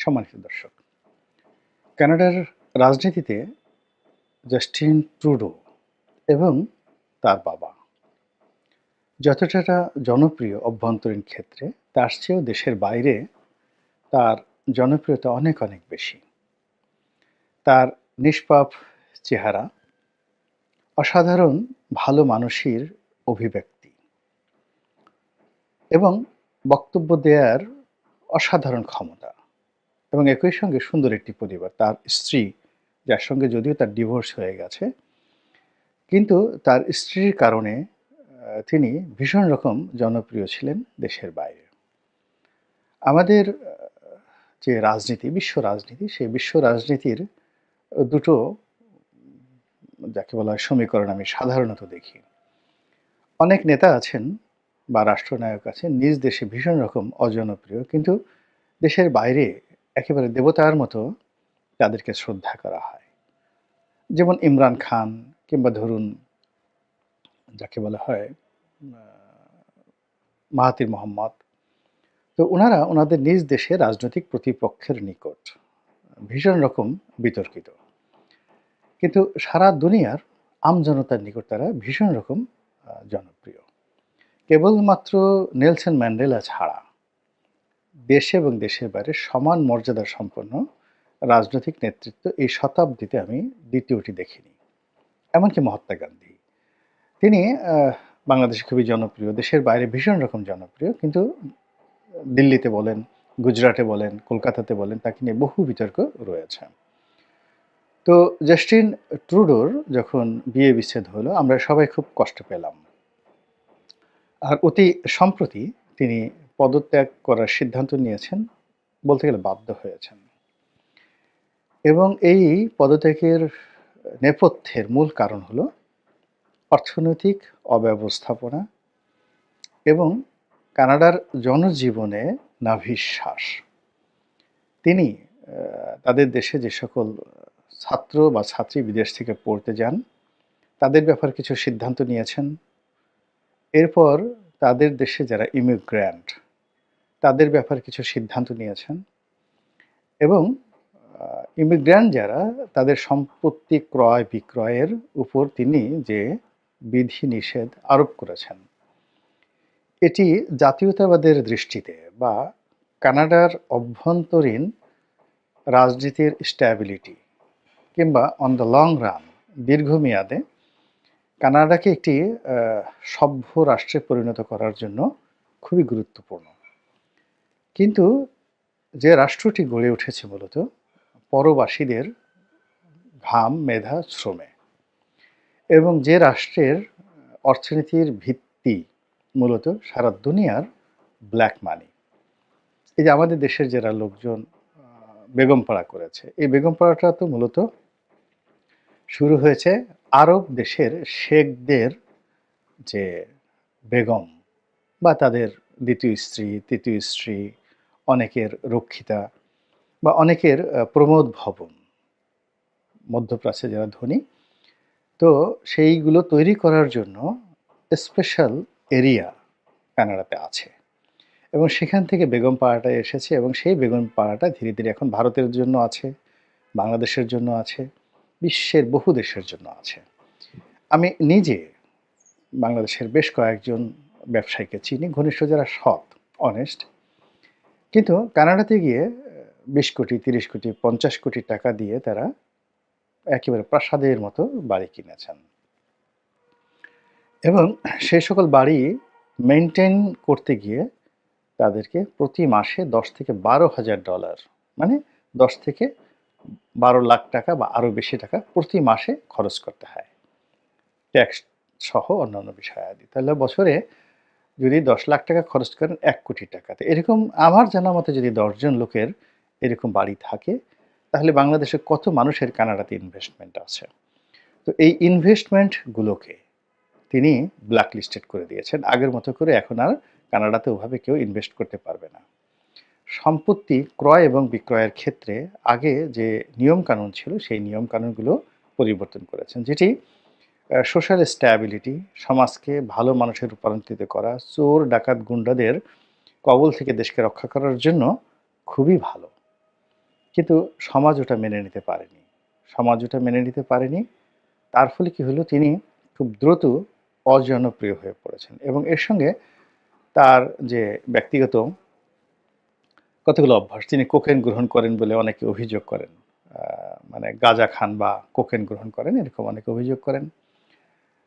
সম্মানিত দর্শক, কানাডার রাজনীতিতে জাস্টিন ট্রুডো এবং তার বাবা যতটা জনপ্রিয় অভ্যন্তরীণ ক্ষেত্রে, তার চেয়েও দেশের বাইরে তার জনপ্রিয়তা অনেক অনেক বেশি। তার নিষ্পাপ চেহারা, অসাধারণ ভালো মানুষের অভিব্যক্তি এবং বক্তব্য দেওয়ার অসাধারণ ক্ষমতা, এবং একই সঙ্গে সুন্দর একটি পরিবার। তার স্ত্রী, যার সঙ্গে যদিও তার ডিভোর্স হয়ে গেছে, কিন্তু তার স্ত্রীর কারণে তিনি ভীষণ রকম জনপ্রিয় ছিলেন দেশের বাইরে। আমাদের যে রাজনীতি, বিশ্ব রাজনীতি, সেই বিশ্ব রাজনীতির দুটো যাকে বলা হয় সমীকরণ আমি সাধারণত দেখি। অনেক নেতা আছেন বা রাষ্ট্রনায়ক আছেন নিজ দেশে ভীষণ রকম অজনপ্রিয়, কিন্তু দেশের বাইরে একেবারে দেবতার মতো তাদেরকে শ্রদ্ধা করা হয়। যেমন ইমরান খান, কিংবা ধরুন যাকে বলা হয় মাহাতির মোহাম্মদ। তো ওনারা ওনাদের নিজ দেশে রাজনৈতিক প্রতিপক্ষের নিকট ভীষণ রকম বিতর্কিত, কিন্তু সারা দুনিয়ার আমজনতার নিকট তারা ভীষণ রকম জনপ্রিয়। কেবলমাত্র নেলসন ম্যান্ডেলা ছাড়া দেশে এবং দেশের বাইরে সমান মর্যাদা সম্পন্ন রাজনৈতিক নেতৃত্ব এই শতাব্দীতে আমি দ্বিতীয়টি দেখিনি। এমনকি মহাত্মা গান্ধী, তিনি বাংলাদেশে খুবই জনপ্রিয়, দেশের বাইরে ভীষণ রকম জনপ্রিয়, কিন্তু দিল্লিতে বলেন, গুজরাটে বলেন, কলকাতাতে বলেন, তাকে নিয়ে বহু বিতর্ক রয়েছে। তো জাস্টিন ট্রুডোর যখন বিয়ে বিচ্ছেদ হলো, আমরা সবাই খুব কষ্ট পেলাম। আর অতি সম্প্রতি তিনি পদত্যাগ করার সিদ্ধান্ত নিয়েছেন, বলতে গেলে বাধ্য হয়েছেন। এবং এই পদত্যাগের নেপথ্যের মূল কারণ হলো অর্থনৈতিক অব্যবস্থাপনা এবং কানাডার জনজীবনে নাভিশ্বাস। তিনি তাদের দেশে যে সকল ছাত্র বা ছাত্রী বিদেশ থেকে পড়তে যান, তাদের ব্যাপারে কিছু সিদ্ধান্ত নিয়েছেন। এরপর তাদের দেশে যারা ইমিগ্র্যান্ট, তাদের ব্যাপারে কিছু সিদ্ধান্ত নিয়েছেন, এবং ইমিগ্র্যান্ট যারা, তাদের সম্পত্তি ক্রয় বিক্রয়ের উপর তিনি যে বিধি নিষেধ আরোপ করেছেন, এটি জাতীয়তাবাদের দৃষ্টিতে বা কানাডার অভ্যন্তরীণ রাজনীতির স্ট্যাবিলিটি কিংবা অন দ্য লং রান, দীর্ঘমেয়াদে কানাডাকে একটি সভ্য রাষ্ট্রে পরিণত করার জন্য খুবই গুরুত্বপূর্ণ। কিন্তু যে রাষ্ট্রটি গড়ে উঠেছে মূলত পরবাসীদের ঘাম, মেধা, শ্রমে, এবং যে রাষ্ট্রের অর্থনীতির ভিত্তি মূলত সারা দুনিয়ার ব্ল্যাক মানি। এই যে আমাদের দেশের যারা লোকজন বেগমপাড়া করেছে, এই বেগমপাড়াটা তো মূলত শুরু হয়েছে আরব দেশের শেখদের যে বেগম বা তাদের দ্বিতীয় স্ত্রী, তৃতীয় স্ত্রী, অনেকের রক্ষিতা বা অনেকের প্রমোদ ভবন, মধ্যপ্রাচ্যে যারা ধনী, তো সেইগুলো তৈরি করার জন্য স্পেশাল এরিয়া কানাডাতে আছে, এবং সেখান থেকে বেগম পাড়াটা এসেছে, এবং সেই বেগম পাড়াটা ধীরে ধীরে এখন ভারতের জন্য আছে, বাংলাদেশের জন্য আছে, বিশ্বের বহু দেশের জন্য আছে। আমি নিজে বাংলাদেশের বেশ কয়েকজন ব্যবসায়ীকে চিনি, ঘনিষ্ঠ, যারা সৎ, অনেস্ট, কিন্তু কানাডাতে গিয়ে 20 কোটি, 30 কোটি, 50 কোটি টাকা দিয়ে তারা একেবারে প্রাসাদের মতো বাড়ি কিনেছেন, এবং সেই সকল বাড়ি মেনটেন করতে গিয়ে তাদেরকে প্রতি মাসে 10 থেকে 12,000 ডলার, মানে 10 থেকে 12 লাখ টাকা বা আরও বেশি টাকা প্রতি মাসে খরচ করতে হয়, ট্যাক্স সহ অন্যান্য বিষয়াদি। তাহলে বছরে যদি 10 লাখ টাকা খরচ করেন 1 কোটি টাকা, তো এরকম আমার জানা মতে যদি 10 জন লোকের এরকম বাড়ি থাকে, তাহলে বাংলাদেশে কত মানুষের কানাডাতে ইনভেস্টমেন্ট আছে। তো এই ইনভেস্টমেন্টগুলোকে তিনি ব্ল্যাকলিস্টেড করে দিয়েছেন। আগের মতো করে এখন আর কানাডাতে ওভাবে কেউ ইনভেস্ট করতে পারবে না। সম্পত্তি ক্রয় এবং বিক্রয়ের ক্ষেত্রে আগে যে নিয়মকানুন ছিল, সেই নিয়মকানুনগুলো পরিবর্তন করেছেন, যেটি সোশ্যাল স্ট্যাবিলিটি, সমাজকে ভালো মানুষে রূপান্তরিত করা, চোর ডাকাত গুন্ডাদের কবল থেকে দেশকে রক্ষা করার জন্য খুবই ভালো। কিন্তু সমাজ ওটা মেনে নিতে পারেনি। সমাজ ওটা মেনে নিতে পারেনি। তার ফলে কি হলো? তিনি খুব দ্রুত অজনপ্রিয় হয়ে পড়েছেন এবং এর সঙ্গে তার যে ব্যক্তিগত কতগুলো অভ্যাস, তিনি কোকেন গ্রহণ করেন বলে অনেকে অভিযোগ করেন। আ মানে গাঁজা খান বা কোকেন গ্রহণ করেন, এরকম অনেকে অভিযোগ করেন।